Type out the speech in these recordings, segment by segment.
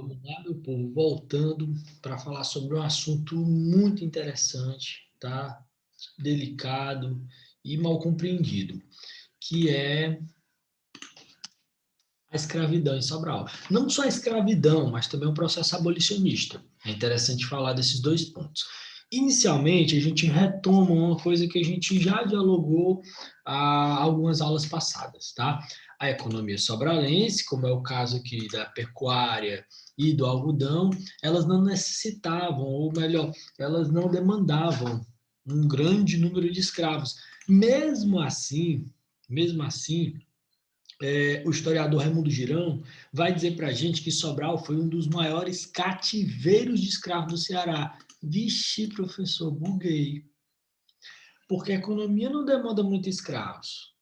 Vamos lá, meu povo, voltando para falar sobre um assunto muito interessante, tá? Delicado e mal compreendido, que é a escravidão em Sobral. Não só a escravidão, mas também o processo abolicionista. É interessante falar desses dois pontos. Inicialmente, a gente retoma uma coisa que a gente já dialogou há algumas aulas passadas, tá? A economia sobralense, como é o caso aqui da pecuária e do algodão, elas não necessitavam, ou melhor, elas não demandavam um grande número de escravos. Mesmo assim, o historiador Raimundo Girão vai dizer para a gente que Sobral foi um dos maiores cativeiros de escravos do Ceará. Vixe, professor, buguei. Porque a economia não demanda muitos escravos.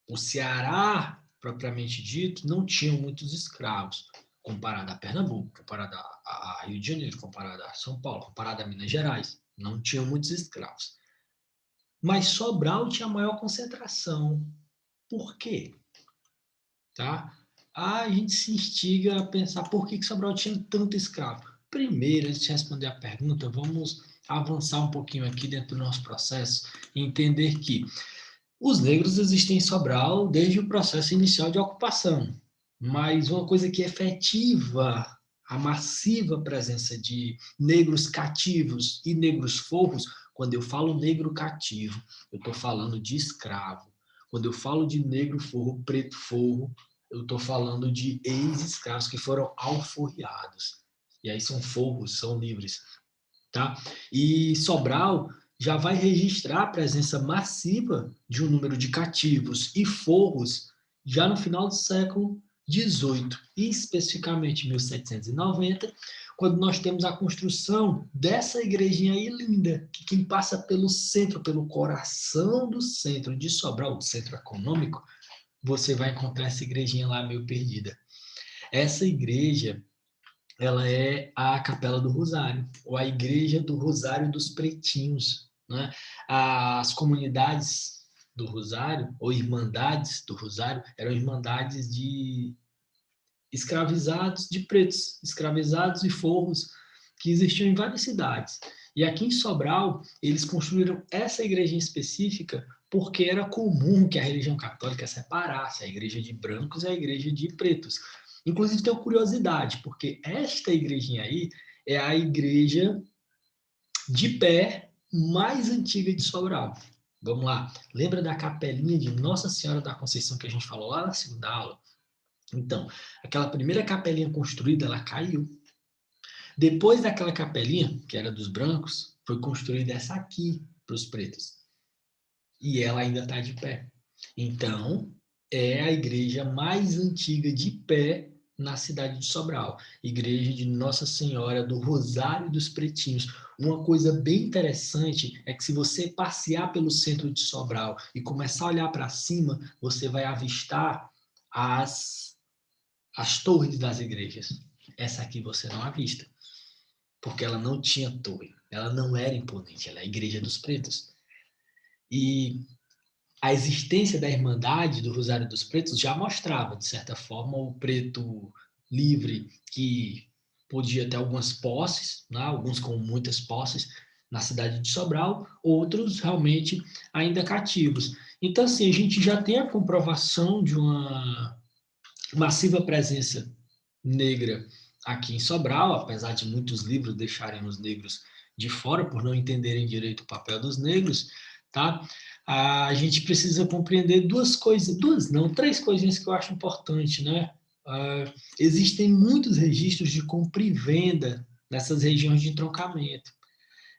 O Ceará, propriamente dito, não tinha muitos escravos, comparado a Pernambuco, comparado a Rio de Janeiro, comparado a São Paulo, comparado a Minas Gerais. Não tinha muitos escravos. Mas Sobral tinha a maior concentração. Por quê? Tá? A gente se instiga a pensar por que Sobral tinha tanto escravo. Primeiro, antes de responder a pergunta, vamos avançar um pouquinho aqui dentro do nosso processo e entender que os negros existem em Sobral desde o processo inicial de ocupação, mas uma coisa que efetiva a massiva presença de negros cativos e negros forros, quando eu falo negro cativo, eu estou falando de escravo. Quando eu falo de negro forro, preto forro, eu estou falando de ex-escravos que foram alforriados. E aí são forros, são livres. Tá? E Sobral já vai registrar a presença massiva de um número de cativos e forros já no final do século XVIII, e especificamente 1790, quando nós temos a construção dessa igrejinha aí linda, que quem passa pelo centro, pelo coração do centro de Sobral, do centro econômico, você vai encontrar essa igrejinha lá meio perdida. Essa igreja ela é a Capela do Rosário, ou a Igreja do Rosário dos Pretinhos. Né? As comunidades do Rosário, ou irmandades do Rosário, eram irmandades de escravizados, de pretos, escravizados e forros, que existiam em várias cidades. E aqui em Sobral, eles construíram essa igreja em específica porque era comum que a religião católica separasse a igreja de brancos e a igreja de pretos. Inclusive, tenho curiosidade, porque esta igrejinha aí é a igreja de pé mais antiga de Sobral. Vamos lá. Lembra da capelinha de Nossa Senhora da Conceição que a gente falou lá na segunda aula? Então, aquela primeira capelinha construída, ela caiu. Depois daquela capelinha, que era dos brancos, foi construída essa aqui para os pretos. E ela ainda está de pé. Então, é a igreja mais antiga de pé na cidade de Sobral. Igreja de Nossa Senhora do Rosário dos Pretinhos. Uma coisa bem interessante é que se você passear pelo centro de Sobral e começar a olhar para cima, você vai avistar as torres das igrejas. Essa aqui você não avista, porque ela não tinha torre, ela não era imponente, ela é a Igreja dos Pretos. E a existência da Irmandade do Rosário dos Pretos já mostrava, de certa forma, o preto livre que podia ter algumas posses, né? Alguns com muitas posses na cidade de Sobral, outros realmente ainda cativos. Então, assim, a gente já tem a comprovação de uma massiva presença negra aqui em Sobral, apesar de muitos livros deixarem os negros de fora por não entenderem direito o papel dos negros, tá? A gente precisa compreender duas coisas, duas não, três coisinhas que eu acho importante, né? Existem muitos registros de compra e venda nessas regiões de entroncamento.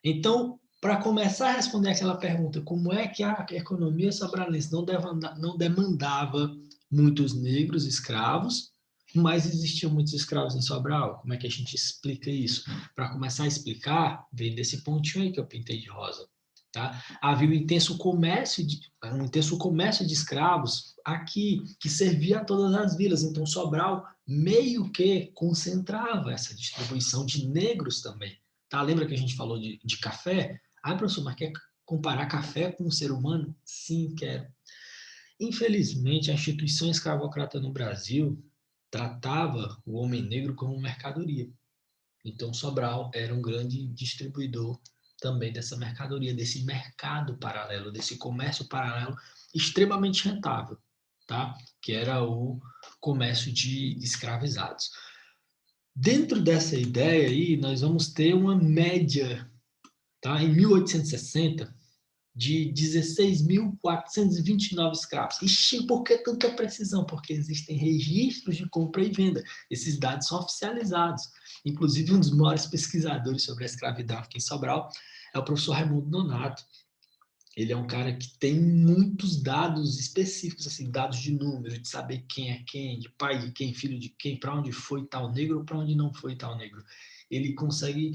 Então, para começar a responder aquela pergunta, como é que a economia sobralense não demandava muitos negros escravos, mas existiam muitos escravos em Sobral? Como é que a gente explica isso? Para começar a explicar, vem desse pontinho aí que eu pintei de rosa. Tá? Havia um intenso comércio de escravos aqui, que servia a todas as vilas. Então, Sobral meio que concentrava essa distribuição de negros também. Tá? Lembra que a gente falou de café? Ah, professor, mas quer comparar café com o ser humano? Sim, quero. Infelizmente, a instituição escravocrata no Brasil, tratava o homem negro como mercadoria. Então, Sobral era um grande distribuidor também dessa mercadoria, desse mercado paralelo, desse comércio paralelo extremamente rentável, tá? Que era o comércio de escravizados. Dentro dessa ideia aí, nós vamos ter uma média, tá? Em 1860, de 16.429 escravos. Ixi, por que tanta precisão? Porque existem registros de compra e venda. Esses dados são oficializados. Inclusive, um dos maiores pesquisadores sobre a escravidão aqui em Sobral é o professor Raimundo Nonato. Ele é um cara que tem muitos dados específicos, assim, dados de número, de saber quem é quem, de pai de quem, filho de quem, para onde foi tal negro ou para onde não foi tal negro. Ele consegue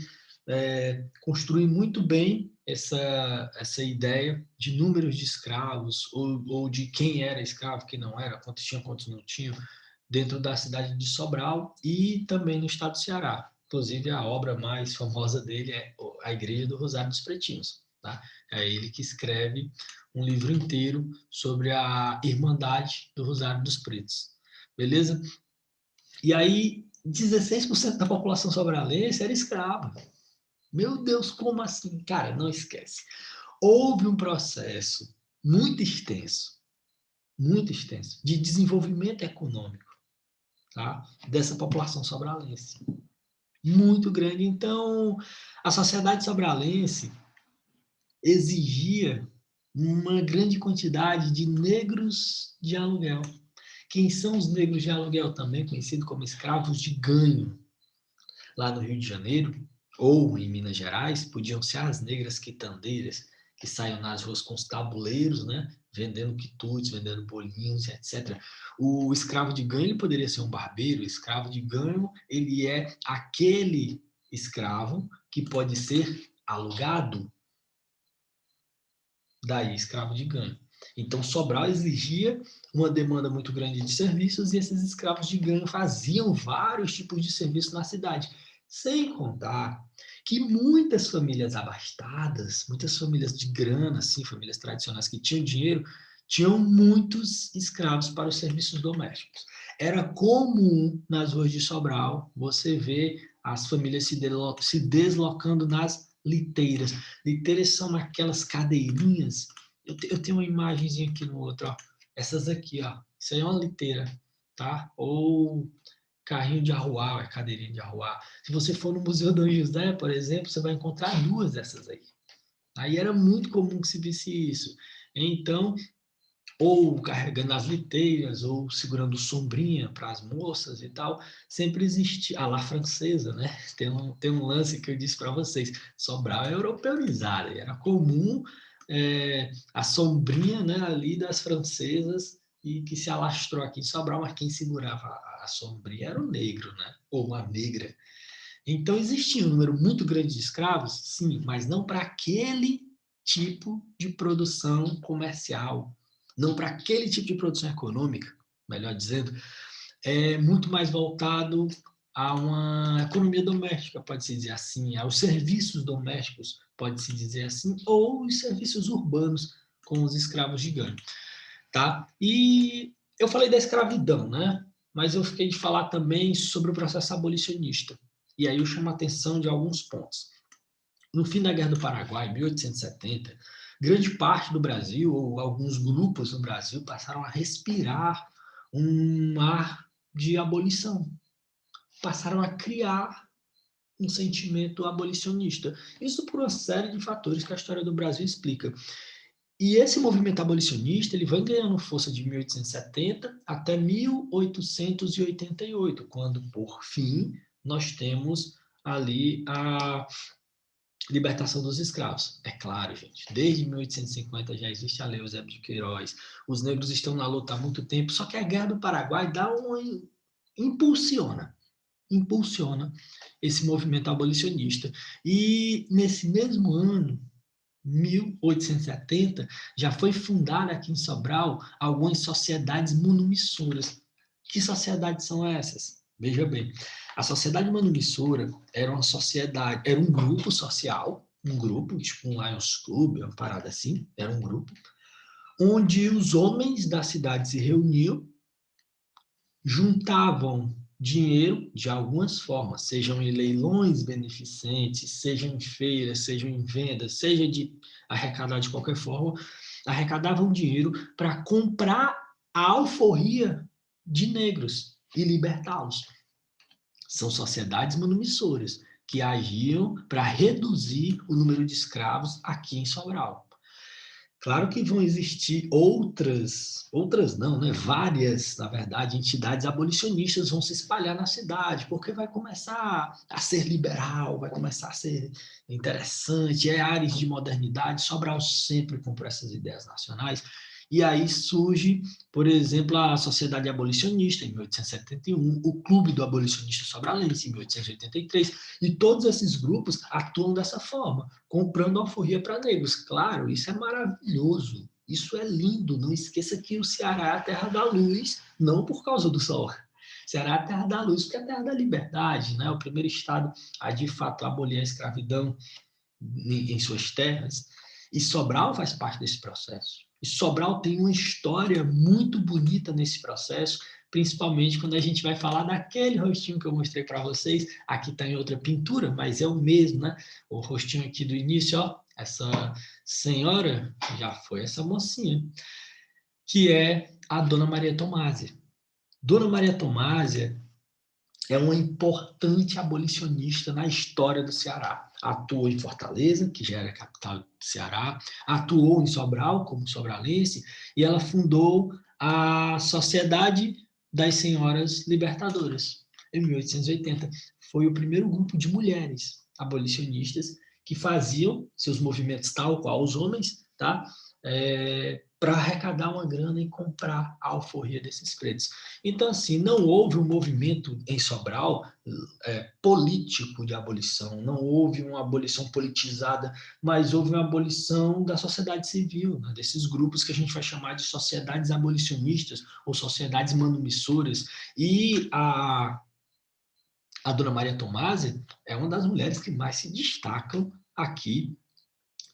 construir muito bem essa ideia de números de escravos ou de quem era escravo, quem não era, quantos tinham, quantos não tinham, dentro da cidade de Sobral e também no estado do Ceará. Inclusive, a obra mais famosa dele é a Igreja do Rosário dos Pretinhos. Tá? É ele que escreve um livro inteiro sobre a Irmandade do Rosário dos Pretos. Beleza? E aí, 16% da população sobralense era escrava. Meu Deus, como assim? Cara, não esquece. Houve um processo muito extenso, de desenvolvimento econômico, tá? Dessa população sobralense. Muito grande. Então, a sociedade sobralense exigia uma grande quantidade de negros de aluguel. Quem são os negros de aluguel? Também conhecidos como escravos de ganho. Lá no Rio de Janeiro, ou em Minas Gerais, podiam ser as negras quitandeiras, que saiam nas ruas com os tabuleiros, né? Vendendo quitutes, vendendo bolinhos, etc. O escravo de ganho ele poderia ser um barbeiro. O escravo de ganho ele é aquele escravo que pode ser alugado. Daí, escravo de ganho. Então, Sobral exigia uma demanda muito grande de serviços e esses escravos de ganho faziam vários tipos de serviço na cidade. Sem contar que muitas famílias abastadas, muitas famílias de grana, assim, famílias tradicionais que tinham dinheiro, tinham muitos escravos para os serviços domésticos. Era comum nas ruas de Sobral você ver as famílias se deslocando nas liteiras. Liteiras são aquelas cadeirinhas. Eu tenho uma imagenzinha aqui no outro, ó. Essas aqui, ó. Isso aí é uma liteira, tá? Ou carrinho de arruar, cadeirinha de arruar. Se você for no Museu do José, por exemplo, você vai encontrar duas dessas aí. Aí era muito comum que se visse isso. Então, ou carregando as liteiras, ou segurando sombrinha para as moças e tal, sempre existia, a la francesa, né? Tem um lance que eu disse para vocês, Sobral é europeizada, era comum a sombrinha, né, ali das francesas e que se alastrou aqui em Sobral, mas quem segurava a sombrinha era o negro, né? Ou uma negra. Então existia um número muito grande de escravos, sim, mas não para aquele tipo de produção comercial, não para aquele tipo de produção econômica, melhor dizendo, é muito mais voltado a uma economia doméstica, pode-se dizer assim, aos serviços domésticos, pode-se dizer assim, ou os serviços urbanos com os escravos de ganho, tá? E eu falei da escravidão, né? Mas eu fiquei de falar também sobre o processo abolicionista. E aí eu chamo a atenção de alguns pontos. No fim da Guerra do Paraguai, em 1870, grande parte do Brasil, ou alguns grupos no Brasil, passaram a respirar um ar de abolição. Passaram a criar um sentimento abolicionista. Isso por uma série de fatores que a história do Brasil explica. E esse movimento abolicionista ele vai ganhando força de 1870 até 1888, quando, por fim, nós temos ali a libertação dos escravos. É claro, gente, desde 1850 já existe a Lei Eusébio de Queiroz, os negros estão na luta há muito tempo, só que a Guerra do Paraguai impulsiona esse movimento abolicionista. E nesse mesmo ano, 1870, já foi fundada aqui em Sobral algumas sociedades manumissoras. Que sociedades são essas? Veja bem, a Sociedade Manumissora era uma sociedade, era um grupo social, um grupo, tipo um Lions Club, uma parada assim, era um grupo, onde os homens da cidade se reuniam, juntavam dinheiro de algumas formas, sejam em leilões beneficentes, sejam em feiras, sejam em vendas, seja de arrecadar de qualquer forma, arrecadavam dinheiro para comprar a alforria de negros e libertá-los. São sociedades manumissoras que agiam para reduzir o número de escravos aqui em Sobral. Claro que vão existir outras não, né? Várias, na verdade, entidades abolicionistas vão se espalhar na cidade, porque vai começar a ser liberal, vai começar a ser interessante, áreas de modernidade. Sobral sempre comprou essas ideias nacionais. E aí surge, por exemplo, a Sociedade Abolicionista, em 1871, o Clube do Abolicionista Sobralense, em 1883, e todos esses grupos atuam dessa forma, comprando alforria para negros. Claro, isso é maravilhoso, isso é lindo. Não esqueça que o Ceará é a terra da luz, não por causa do sol. O Ceará é a terra da luz, porque é a terra da liberdade, né? O primeiro estado a, de fato, abolir a escravidão em suas terras. E Sobral faz parte desse processo. E Sobral tem uma história muito bonita nesse processo, principalmente quando a gente vai falar daquele rostinho que eu mostrei para vocês. Aqui está em outra pintura, mas é o mesmo, né? O rostinho aqui do início, ó, essa senhora já foi essa mocinha, que é a Dona Maria Tomásia. Dona Maria Tomásia é uma importante abolicionista na história do Ceará. Atuou em Fortaleza, que já era a capital do Ceará, atuou em Sobral, como sobralense, e ela fundou a Sociedade das Senhoras Libertadoras, em 1880. Foi o primeiro grupo de mulheres abolicionistas que faziam seus movimentos tal qual os homens, tá? Para arrecadar uma grana e comprar a alforria desses pretos. Então, assim, não houve um movimento em Sobral político de abolição, não houve uma abolição politizada, mas houve uma abolição da sociedade civil, né, desses grupos que a gente vai chamar de sociedades abolicionistas ou sociedades manumissoras. E a Dona Maria Tomásia é uma das mulheres que mais se destacam aqui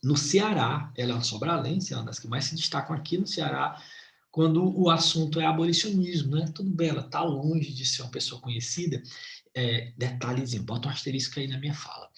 no Ceará. Ela é uma sobralense, é uma das que mais se destacam aqui no Ceará quando o assunto é abolicionismo, né? Tudo bem, ela está longe de ser uma pessoa conhecida. Detalhezinho, bota um asterisco aí na minha fala.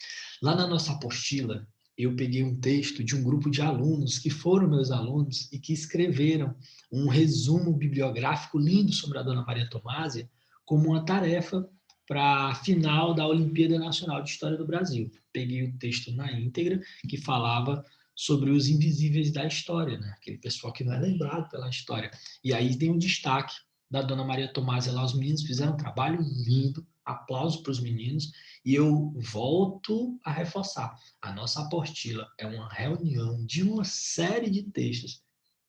Lá na nossa apostila, eu peguei um texto de um grupo de alunos que foram meus alunos e que escreveram um resumo bibliográfico lindo sobre a Dona Maria Tomásia como uma tarefa para a final da Olimpíada Nacional de História do Brasil. Peguei o texto na íntegra que falava sobre os invisíveis da história, né? Aquele pessoal que não é lembrado pela história. E aí tem um destaque da Dona Maria Tomásia lá, os meninos fizeram um trabalho lindo, aplauso para os meninos, e eu volto a reforçar, a nossa apostila é uma reunião de uma série de textos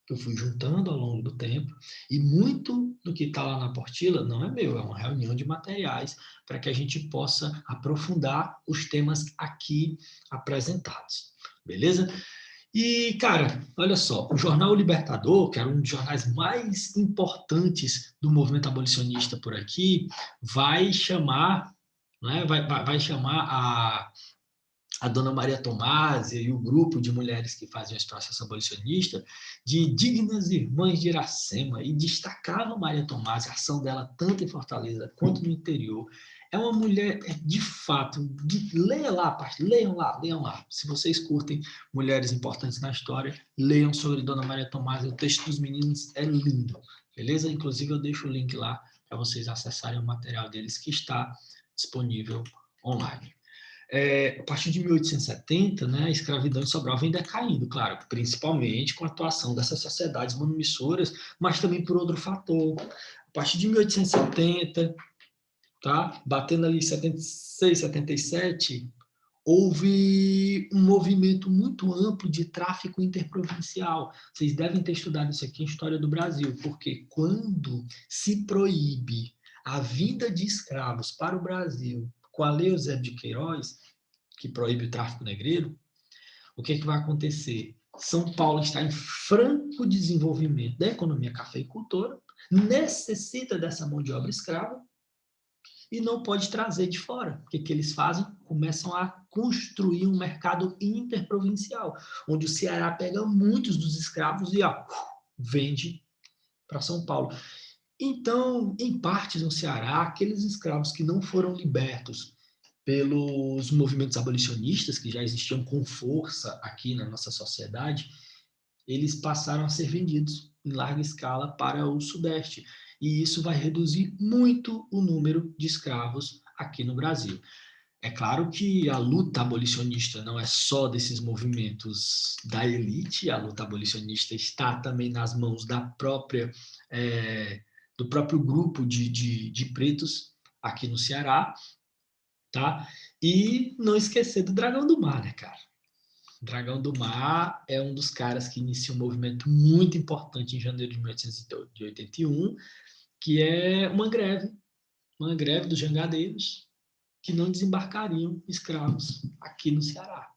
que eu fui juntando ao longo do tempo, e muito do que está lá na apostila não é meu, é uma reunião de materiais para que a gente possa aprofundar os temas aqui apresentados. Beleza? E, cara, olha só, o jornal Libertador, que era um dos jornais mais importantes do movimento abolicionista por aqui, vai chamar, né, vai chamar a Dona Maria Tomásia e o grupo de mulheres que faziam esse processo abolicionista de dignas irmãs de Iracema, e destacavam Maria Tomásia, a ação dela tanto em Fortaleza quanto no interior. É uma mulher, de fato, leiam lá. Se vocês curtem mulheres importantes na história, leiam sobre Dona Maria Tomásia. O texto dos meninos é lindo, beleza? Inclusive, eu deixo o link lá para vocês acessarem o material deles, que está disponível online. A partir de 1870, né, a escravidão em Sobral vem decaindo, claro, principalmente com a atuação dessas sociedades manumissoras, mas também por outro fator. A partir de 1870, tá, batendo ali 76, 77, houve um movimento muito amplo de tráfico interprovincial. Vocês devem ter estudado isso aqui em História do Brasil, porque quando se proíbe a vinda de escravos para o Brasil com a Lei Eusébio de Queiroz, que proíbe o tráfico negreiro, o que vai acontecer? São Paulo está em franco desenvolvimento da economia cafeicultora, necessita dessa mão de obra escrava e não pode trazer de fora. O que eles fazem? Começam a construir um mercado interprovincial, onde o Ceará pega muitos dos escravos e vende para São Paulo. Então, em partes no Ceará, aqueles escravos que não foram libertos pelos movimentos abolicionistas, que já existiam com força aqui na nossa sociedade, eles passaram a ser vendidos em larga escala para o Sudeste. E isso vai reduzir muito o número de escravos aqui no Brasil. É claro que a luta abolicionista não é só desses movimentos da elite, a luta abolicionista está também nas mãos do próprio grupo de pretos aqui no Ceará, tá? E não esquecer do Dragão do Mar, né, cara? O Dragão do Mar é um dos caras que inicia um movimento muito importante em janeiro de 1881, que é uma greve dos jangadeiros, que não desembarcariam escravos aqui no Ceará.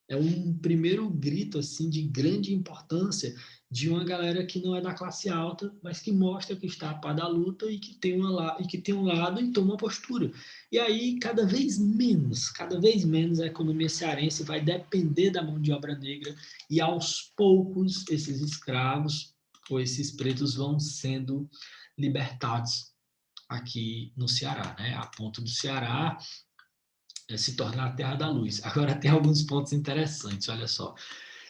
É um primeiro grito assim de grande importância de uma galera que não é da classe alta, mas que mostra que está a par da luta e que tem um lado e toma uma postura. E aí cada vez menos a economia cearense vai depender da mão de obra negra e aos poucos esses escravos ou esses pretos vão sendo libertados aqui no Ceará, né? A ponto do Ceará se tornar a terra da luz. Agora tem alguns pontos interessantes, olha só.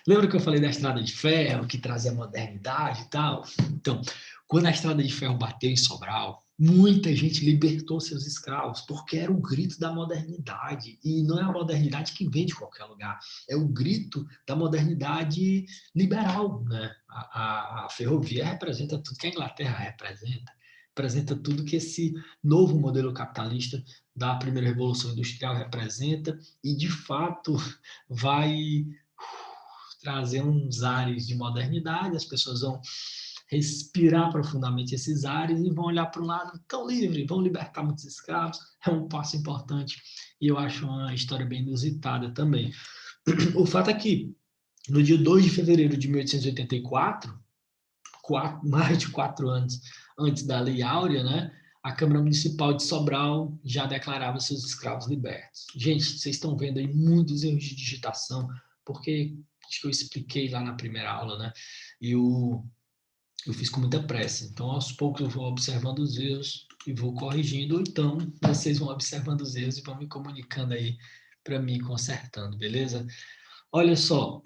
Lembra que eu falei da estrada de ferro, que trazia modernidade e tal? Então, quando a estrada de ferro bateu em Sobral, muita gente libertou seus escravos, porque era o grito da modernidade. E não é a modernidade que vem de qualquer lugar, é o grito da modernidade liberal, né? A ferrovia representa tudo que a Inglaterra representa tudo que esse novo modelo capitalista da primeira revolução industrial representa, e de fato vai trazer uns ares de modernidade, as pessoas vão respirar profundamente esses ares e vão olhar para o lado tão livre, vão libertar muitos escravos, é um passo importante e eu acho uma história bem inusitada também. O fato é que no dia 2 de fevereiro de 1884, mais de 4 anos antes da Lei Áurea, né, a Câmara Municipal de Sobral já declarava seus escravos libertos. Gente, vocês estão vendo aí muitos erros de digitação, porque acho que eu expliquei lá na primeira aula, né? E eu fiz com muita pressa. Então, aos poucos eu vou observando os erros e vou corrigindo, ou então vocês vão observando os erros e vão me comunicando aí para mim consertando, beleza? Olha só,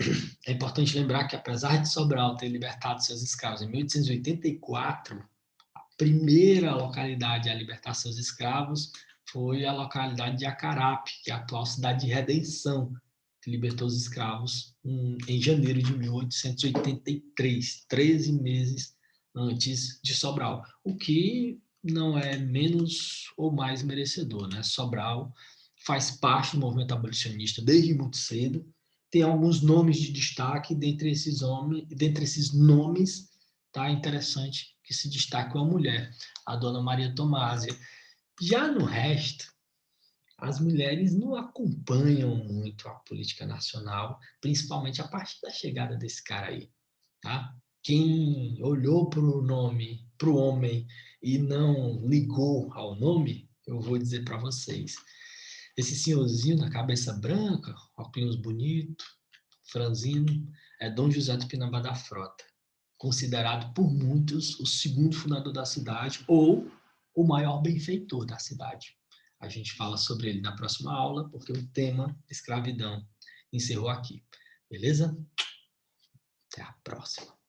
é importante lembrar que apesar de Sobral ter libertado seus escravos em 1884, a primeira localidade a libertar seus escravos foi a localidade de Acarape, que é a atual cidade de Redenção, que libertou os escravos em janeiro de 1883, 13 meses antes de Sobral, o que não é menos ou mais merecedor, né? Sobral faz parte do movimento abolicionista desde muito cedo, tem alguns nomes de destaque, dentre esses nomes, tá interessante que se destaque uma mulher, a dona Maria Tomásia. Já no resto, as mulheres não acompanham muito a política nacional, principalmente a partir da chegada desse cara aí, tá? Quem olhou para o nome, para o homem e não ligou ao nome, eu vou dizer para vocês. Esse senhorzinho na cabeça branca, óculos bonito, franzino, é Dom José do Pinambá da Frota, considerado por muitos o segundo fundador da cidade ou o maior benfeitor da cidade. A gente fala sobre ele na próxima aula, porque o tema escravidão encerrou aqui. Beleza? Até a próxima.